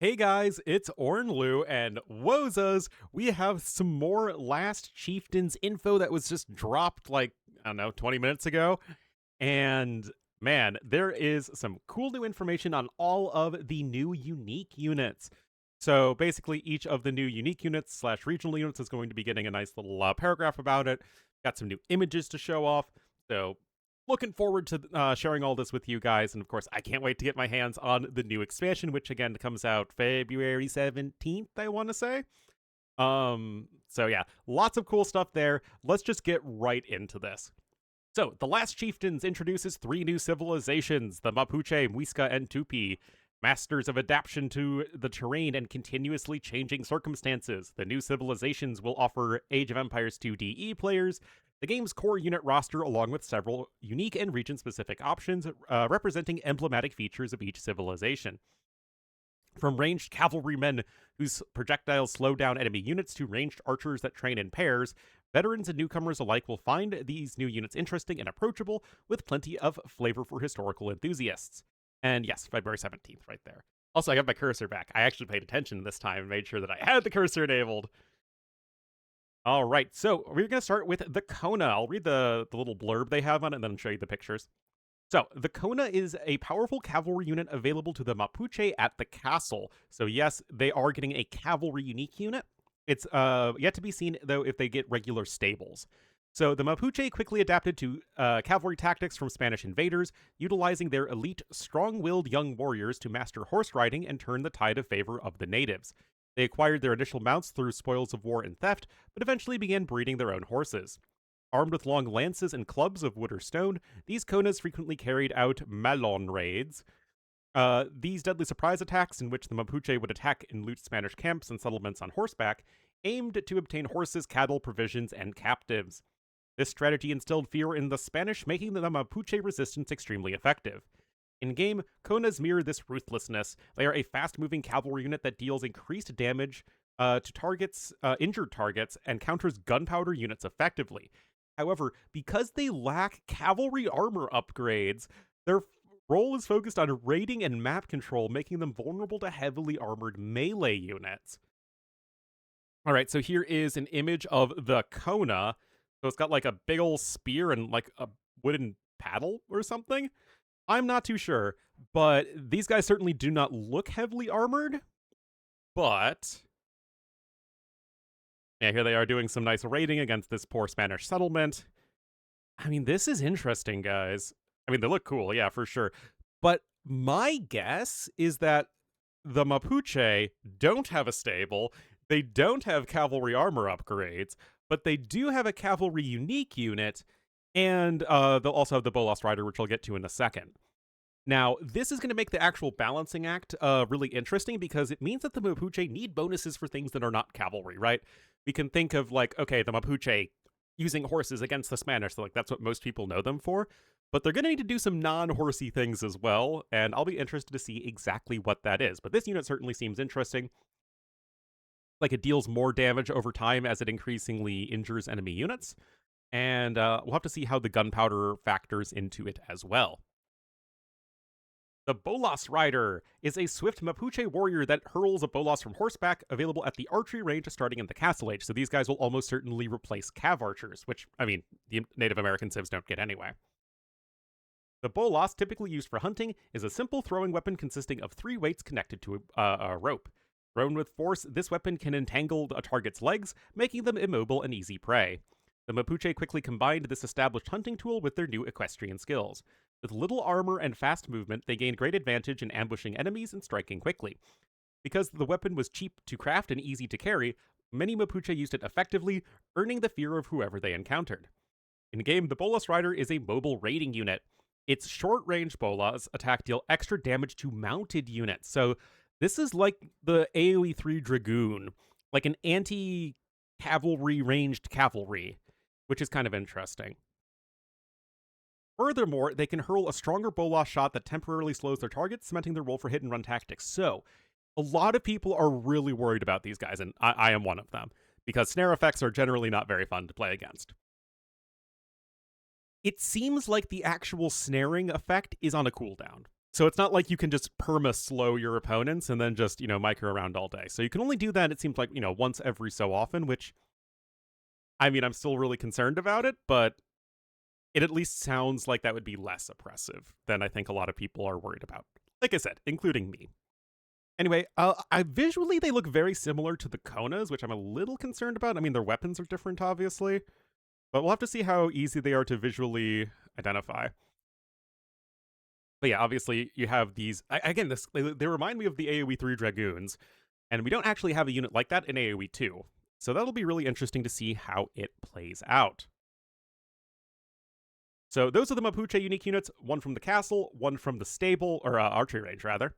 Hey guys, it's Ornlu, and Wozas, we have some more Last Chieftains info that was just dropped like, I don't know, 20 minutes ago. And man, there is some cool new information on all of the new unique units. So basically, each of the new unique units slash regional units is going to be getting a nice little paragraph about it. Got some new images to show off. So looking forward to sharing all this with you guys. And of course, I can't wait to get my hands on the new expansion, which again comes out February 17th, I want to say. So yeah, lots of cool stuff there. Let's just get right into this. So, The Last Chieftains introduces three new civilizations, the Mapuche, Muisca, and Tupi, masters of adaptation to the terrain and continuously changing circumstances. The new civilizations will offer Age of Empires 2 DE players the game's core unit roster, along with several unique and region specific options representing emblematic features of each civilization. From ranged cavalrymen whose projectiles slow down enemy units to ranged archers that train in pairs, veterans and newcomers alike will find these new units interesting and approachable, with plenty of flavor for historical enthusiasts. And yes, February 17th, right there. Also, I got my cursor back. I actually paid attention this time and made sure that I had the cursor enabled. All right, so we're going to start with the Kona. I'll read the little blurb they have on it and then show you the pictures. So, the Kona is a powerful cavalry unit available to the Mapuche at the castle. So, yes, they are getting a cavalry unique unit. It's yet to be seen, though, if they get regular stables. So, the Mapuche quickly adapted to cavalry tactics from Spanish invaders, utilizing their elite, strong willed young warriors to master horse riding and turn the tide of favor of the natives. They acquired their initial mounts through spoils of war and theft, but eventually began breeding their own horses. Armed with long lances and clubs of wood or stone, these Konas frequently carried out Malon raids. These deadly surprise attacks, in which the Mapuche would attack and loot Spanish camps and settlements on horseback, aimed to obtain horses, cattle, provisions, and captives. This strategy instilled fear in the Spanish, making the Mapuche resistance extremely effective. In game, Konas mirror this ruthlessness. They are a fast-moving cavalry unit that deals increased damage to targets, injured targets, and counters gunpowder units effectively. However, because they lack cavalry armor upgrades, their role is focused on raiding and map control, making them vulnerable to heavily armored melee units. All right, so here is an image of the Kona. So it's got like a big old spear and like a wooden paddle or something. I'm not too sure, but these guys certainly do not look heavily armored. But yeah, here they are doing some nice raiding against this poor Spanish settlement. I mean, this is interesting, guys. I mean, they look cool, yeah, for sure. But my guess is that the Mapuche don't have a stable, they don't have cavalry armor upgrades, but they do have a cavalry unique unit, and they'll also have the Bolas Rider, which I'll get to in a second. Now, this is going to make the actual balancing act really interesting because it means that the Mapuche need bonuses for things that are not cavalry, right? We can think of like, okay, the Mapuche using horses against the Spanish, so like that's what most people know them for. But they're going to need to do some non-horsey things as well, and I'll be interested to see exactly what that is. But this unit certainly seems interesting. Like it deals more damage over time as it increasingly injures enemy units, and we'll have to see how the gunpowder factors into it as well. The Bolas Rider is a swift Mapuche warrior that hurls a bolas from horseback, available at the archery range starting in the Castle Age, so these guys will almost certainly replace cav archers, which, I mean, the Native American civs don't get anyway. The bolas, typically used for hunting, is a simple throwing weapon consisting of 3 weights connected to a rope. Thrown with force, this weapon can entangle a target's legs, making them immobile and easy prey. The Mapuche quickly combined this established hunting tool with their new equestrian skills. With little armor and fast movement, they gained great advantage in ambushing enemies and striking quickly. Because the weapon was cheap to craft and easy to carry, many Mapuche used it effectively, earning the fear of whoever they encountered. In-game, the Bolas Rider is a mobile raiding unit. Its short-range bolas attack deal extra damage to mounted units, so this is like the AoE3 Dragoon, like an anti-cavalry ranged cavalry, which is kind of interesting. Furthermore, they can hurl a stronger bolas shot that temporarily slows their target, cementing their role for hit and run tactics. So, a lot of people are really worried about these guys, and I am one of them, because snare effects are generally not very fun to play against. It seems like the actual snaring effect is on a cooldown. So it's not like you can just perma-slow your opponents and then just, micro around all day. So you can only do that, it seems like, once every so often, which, I mean, I'm still really concerned about it, but it at least sounds like that would be less oppressive than I think a lot of people are worried about. Like I said, including me. Anyway, visually they look very similar to the Konas, which I'm a little concerned about. I mean, their weapons are different, obviously, but we'll have to see how easy they are to visually identify. But yeah, obviously you have these. Again, they remind me of the AoE3 Dragoons, and we don't actually have a unit like that in AoE2. So that'll be really interesting to see how it plays out. So those are the Mapuche unique units, one from the castle, one from the stable, or archery range, rather.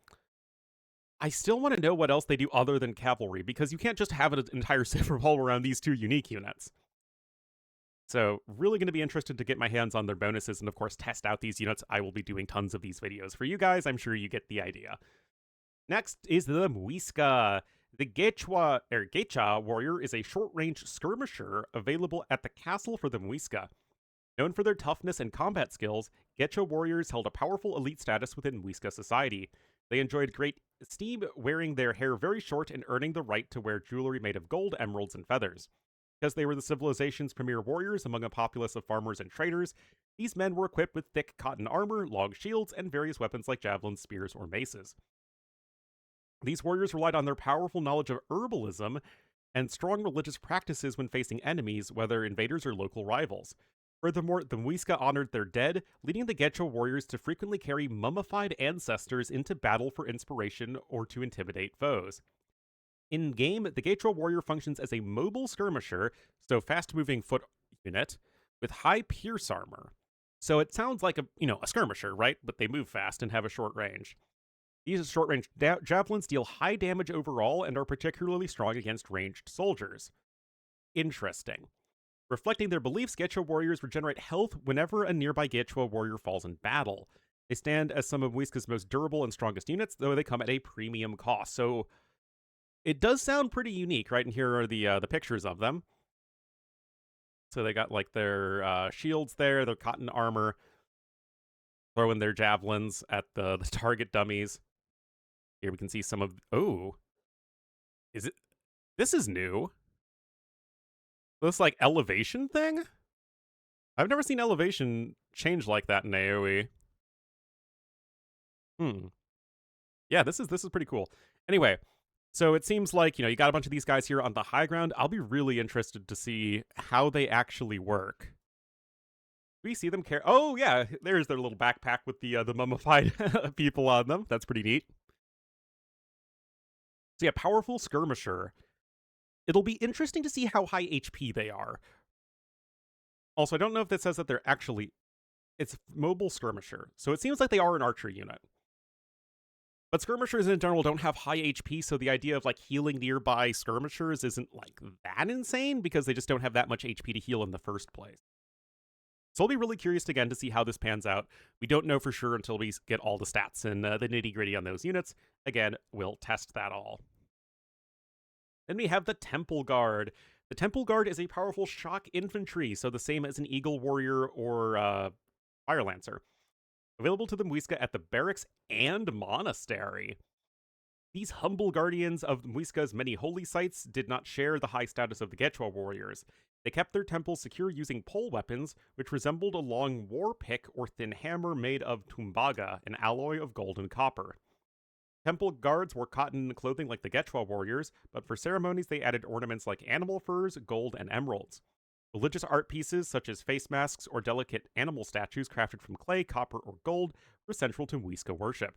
I still want to know what else they do other than cavalry, because you can't just have an entire silver ball around these two unique units. So really going to be interested to get my hands on their bonuses and, of course, test out these units. I will be doing tons of these videos for you guys. I'm sure you get the idea. Next is the Muisca. The Gecha warrior is a short-range skirmisher available at the castle for the Muisca. Known for their toughness and combat skills, Gecha warriors held a powerful elite status within Muisca society. They enjoyed great esteem, wearing their hair very short and earning the right to wear jewelry made of gold, emeralds, and feathers. Because they were the civilization's premier warriors among a populace of farmers and traders, these men were equipped with thick cotton armor, long shields, and various weapons like javelins, spears, or maces. These warriors relied on their powerful knowledge of herbalism and strong religious practices when facing enemies, whether invaders or local rivals. Furthermore, the Muisca honored their dead, leading the Gecha warriors to frequently carry mummified ancestors into battle for inspiration or to intimidate foes. In game, the Gecha warrior functions as a mobile skirmisher, so fast-moving foot unit, with high pierce armor. So it sounds like a skirmisher, right? But they move fast and have a short range. These short-range javelins deal high damage overall and are particularly strong against ranged soldiers. Interesting. Reflecting their beliefs, Gecha warriors regenerate health whenever a nearby Gecha warrior falls in battle. They stand as some of Muisca's most durable and strongest units, though they come at a premium cost. So it does sound pretty unique, right? And here are the pictures of them. So they got like their shields there, their cotton armor, throwing their javelins at the target dummies. Here we can see some of. Oh, is it? This is new. This like elevation thing? I've never seen elevation change like that in AoE. Yeah, this is pretty cool. Anyway, so it seems like, you got a bunch of these guys here on the high ground. I'll be really interested to see how they actually work. We see them carry. Oh yeah, there's their little backpack with the mummified people on them. That's pretty neat. So yeah, powerful skirmisher. It'll be interesting to see how high HP they are. Also, I don't know if that says that they're actually. It's mobile skirmisher, so it seems like they are an archery unit. But skirmishers in general don't have high HP, so the idea of like healing nearby skirmishers isn't like that insane because they just don't have that much HP to heal in the first place. So I'll be really curious again to see how this pans out. We don't know for sure until we get all the stats and the nitty-gritty on those units. Again, we'll test that all. Then we have the Temple Guard. The Temple Guard is a powerful shock infantry, so the same as an Eagle Warrior or Fire Lancer. Available to the Muisca at the barracks and monastery. These humble guardians of Muisca's many holy sites did not share the high status of the Gecha warriors. They kept their temples secure using pole weapons, which resembled a long war pick or thin hammer made of tumbaga, an alloy of gold and copper. Temple guards wore cotton clothing like the Gecha warriors, but for ceremonies they added ornaments like animal furs, gold, and emeralds. Religious art pieces, such as face masks or delicate animal statues crafted from clay, copper, or gold, were central to Muisca worship.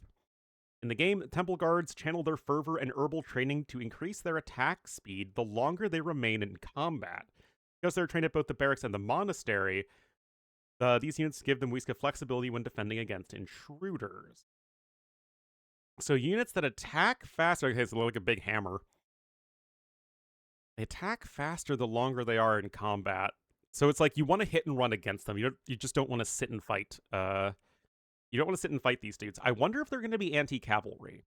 In the game, Temple Guards channel their fervor and herbal training to increase their attack speed the longer they remain in combat. Because they're trained at both the barracks and the monastery, these units give the Muisca flexibility when defending against intruders. So units that attack faster, okay, it's like a big hammer. They attack faster the longer they are in combat. So it's like you want to hit and run against them. You just don't want to sit and fight. You don't want to sit and fight these dudes. I wonder if they're going to be anti-cavalry.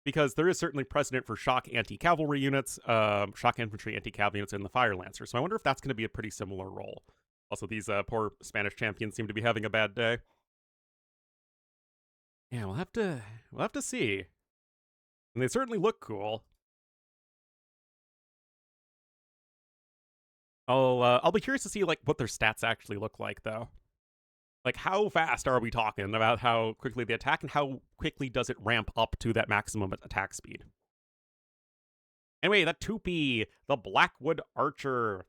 Because there is certainly precedent for shock anti-cavalry units, shock infantry anti-cav units in the Fire Lancer. So I wonder if that's going to be a pretty similar role. Also, these poor Spanish champions seem to be having a bad day. Yeah, we'll have to see. And they certainly look cool. I'll be curious to see like what their stats actually look like though. Like how fast are we talking about how quickly they attack and how quickly does it ramp up to that maximum attack speed? Anyway, the Tupi, the Blackwood Archer.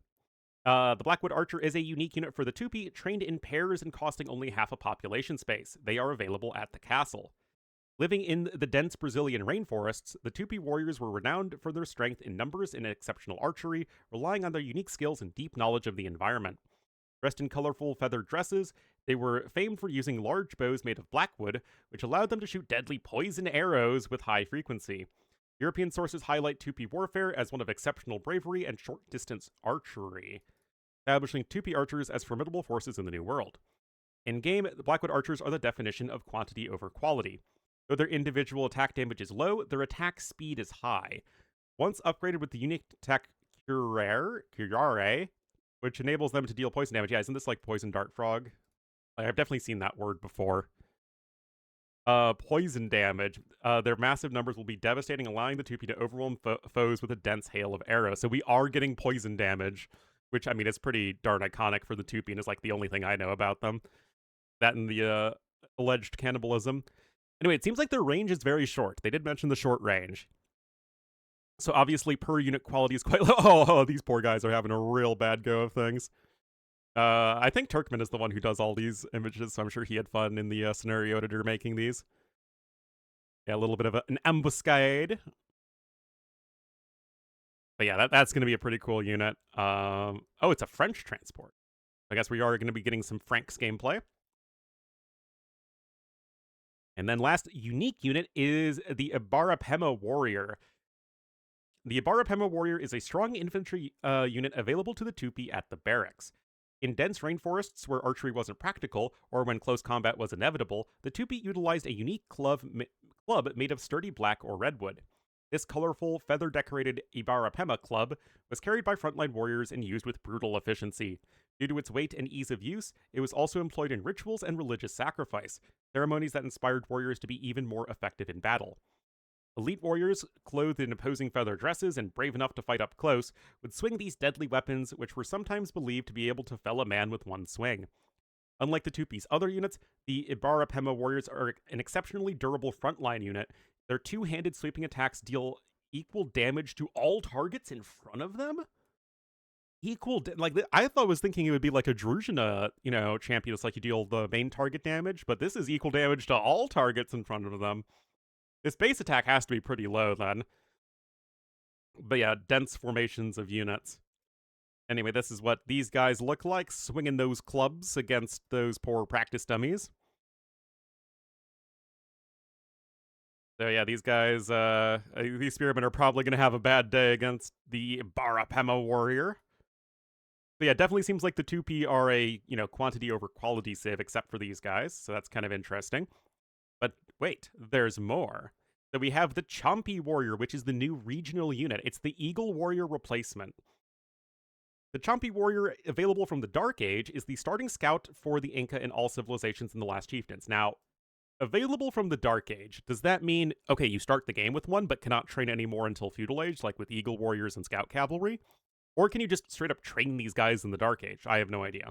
The Blackwood Archer is a unique unit for the Tupi, trained in pairs and costing only half a population space. They are available at the castle. Living in the dense Brazilian rainforests, the Tupi warriors were renowned for their strength in numbers and exceptional archery, relying on their unique skills and deep knowledge of the environment. Dressed in colorful feathered dresses, they were famed for using large bows made of blackwood, which allowed them to shoot deadly poison arrows with high frequency. European sources highlight Tupi warfare as one of exceptional bravery and short distance archery, establishing Tupi archers as formidable forces in the New World. In game, the Blackwood archers are the definition of quantity over quality. Though their individual attack damage is low, their attack speed is high. Once upgraded with the unique attack Curare, which enables them to deal poison damage. Yeah, isn't this like Poison Dart Frog? Like, I've definitely seen that word before. Poison damage. Their massive numbers will be devastating, allowing the Tupi to overwhelm foes with a dense hail of arrows. So we are getting poison damage, which, I mean, is pretty darn iconic for the Tupi, and is like the only thing I know about them. That and the alleged cannibalism. Anyway, it seems like their range is very short. They did mention the short range. So obviously, per unit quality is quite low. Oh, these poor guys are having a real bad go of things. I think Turkman is the one who does all these images, so I'm sure he had fun in the scenario editor making these. Yeah, a little bit of an ambuscade. But yeah, that's going to be a pretty cool unit. Oh, it's a French transport. I guess we are going to be getting some Franks gameplay. And then last unique unit is the Ibarapema Warrior. The Ibarapema Warrior is a strong infantry unit available to the Tupi at the barracks. In dense rainforests where archery wasn't practical, or when close combat was inevitable, the Tupi utilized a unique club made of sturdy black or redwood. This colorful, feather-decorated Ibarapema club was carried by frontline warriors and used with brutal efficiency. Due to its weight and ease of use, it was also employed in rituals and religious sacrifice, ceremonies that inspired warriors to be even more effective in battle. Elite warriors, clothed in imposing feather dresses and brave enough to fight up close, would swing these deadly weapons, which were sometimes believed to be able to fell a man with one swing. Unlike the Tupi's other units, the Ibarapema warriors are an exceptionally durable frontline unit. Their two-handed sweeping attacks deal equal damage to all targets in front of them? I thought was thinking it would be like a Druzhina, champion. It's like you deal the main target damage, but this is equal damage to all targets in front of them. This base attack has to be pretty low then. But yeah, dense formations of units. Anyway, this is what these guys look like, swinging those clubs against those poor practice dummies. So yeah, these guys, these spearmen are probably going to have a bad day against the Barapema warrior. But yeah, definitely seems like the 2P are a, quantity over quality civ, except for these guys, so that's kind of interesting. But wait, there's more. So we have the Champi Warrior, which is the new regional unit. It's the Eagle Warrior replacement. The Champi Warrior, available from the Dark Age, is the starting scout for the Inca in all civilizations in the Last Chieftains. Now, available from the Dark Age, does that mean, okay, you start the game with one, but cannot train anymore until Feudal Age, like with Eagle Warriors and Scout Cavalry? Or can you just straight up train these guys in the Dark Age? I have no idea.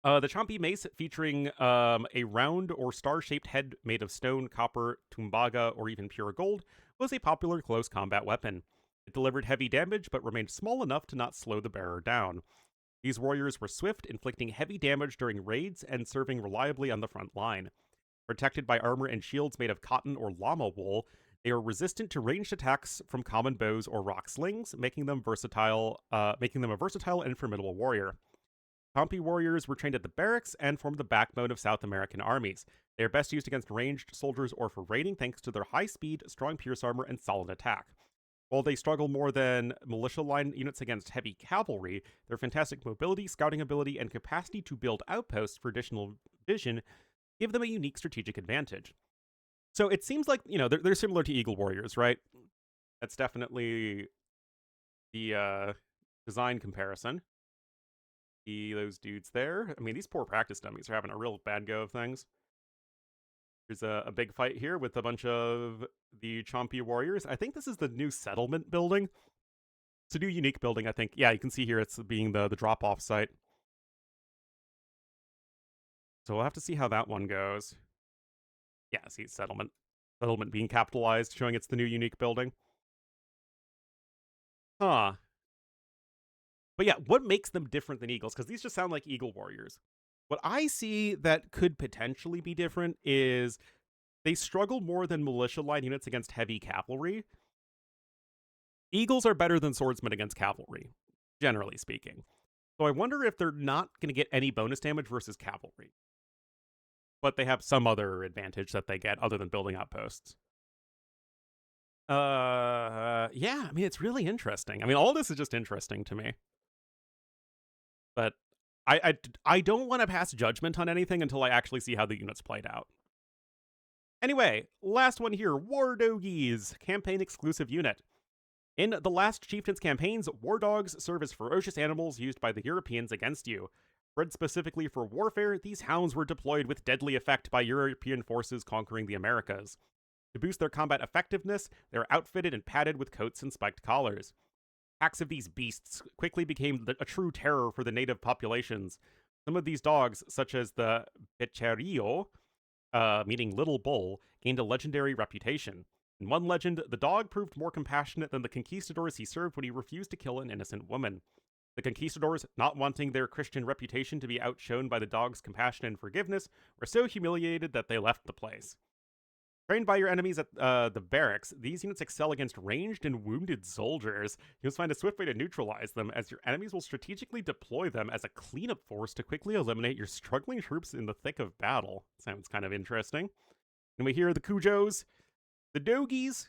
The Champi mace, featuring a round or star-shaped head made of stone, copper, tumbaga, or even pure gold, was a popular close combat weapon. It delivered heavy damage, but remained small enough to not slow the bearer down. These warriors were swift, inflicting heavy damage during raids and serving reliably on the front line. Protected by armor and shields made of cotton or llama wool, they are resistant to ranged attacks from common bows or rock slings, making them a versatile and formidable warrior. Champi warriors were trained at the barracks and formed the backbone of South American armies. They are best used against ranged soldiers or for raiding thanks to their high speed, strong pierce armor, and solid attack. While they struggle more than militia line units against heavy cavalry, their fantastic mobility, scouting ability, and capacity to build outposts for additional vision give them a unique strategic advantage. So it seems like, they're similar to Eagle Warriors, right? That's definitely the design comparison. See those dudes there? I mean, these poor practice dummies are having a real bad go of things. There's a big fight here with a bunch of the Champi warriors. I think this is the new settlement building. It's a new unique building, I think. Yeah, you can see here it's being the drop-off site. So we'll have to see how that one goes. Yeah, see, settlement. Settlement being capitalized, showing it's the new unique building. Huh. But yeah, what makes them different than eagles? Because these just sound like eagle warriors. What I see that could potentially be different is they struggle more than militia line units against heavy cavalry. Eagles are better than swordsmen against cavalry, generally speaking. So I wonder if they're not going to get any bonus damage versus cavalry. But they have some other advantage that they get other than building outposts. Yeah, I mean, it's really interesting. I mean, all this is just interesting to me. But I don't want to pass judgment on anything until I actually see how the units played out. Anyway, last one here, War Dogies, campaign exclusive unit. In the last Chieftains campaigns, war dogs serve as ferocious animals used by the Europeans against you. Bred specifically for warfare, these hounds were deployed with deadly effect by European forces conquering the Americas. To boost their combat effectiveness, they are outfitted and padded with coats and spiked collars. Packs of these beasts quickly became a true terror for the native populations. Some of these dogs, such as the Becherio, meaning little bull, gained a legendary reputation. In one legend, the dog proved more compassionate than the conquistadors he served when he refused to kill an innocent woman. The conquistadors, not wanting their Christian reputation to be outshone by the dog's compassion and forgiveness, were so humiliated that they left the place. Trained by your enemies at the barracks, these units excel against ranged and wounded soldiers. You must find a swift way to neutralize them, as your enemies will strategically deploy them as a cleanup force to quickly eliminate your struggling troops in the thick of battle. Sounds kind of interesting. And we hear the Cujos. The Dogies.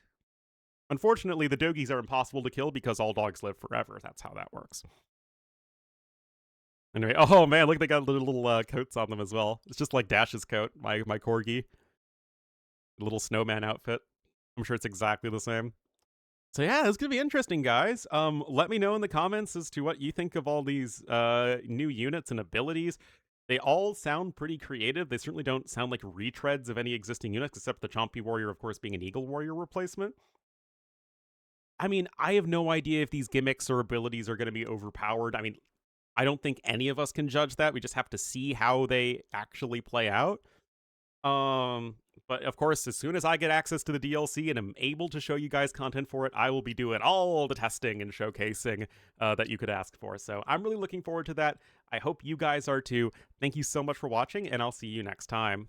Unfortunately, the Dogies are impossible to kill because all dogs live forever. That's how that works. Anyway, oh man, look, they got little coats on them as well. It's just like Dash's coat, my corgi. Little snowman outfit. I'm sure it's exactly the same. So yeah, it's gonna be interesting, guys. Let me know in the comments as to what you think of all these new units and abilities. They all sound pretty creative. They certainly don't sound like retreads of any existing units, except the Champi Warrior, of course, being an Eagle Warrior replacement. I mean, I have no idea if these gimmicks or abilities are going to be overpowered. I mean, I don't think any of us can judge that. We just have to see how they actually play out. But of course, as soon as I get access to the DLC and am able to show you guys content for it, I will be doing all the testing and showcasing that you could ask for. So I'm really looking forward to that. I hope you guys are too. Thank you so much for watching, and I'll see you next time.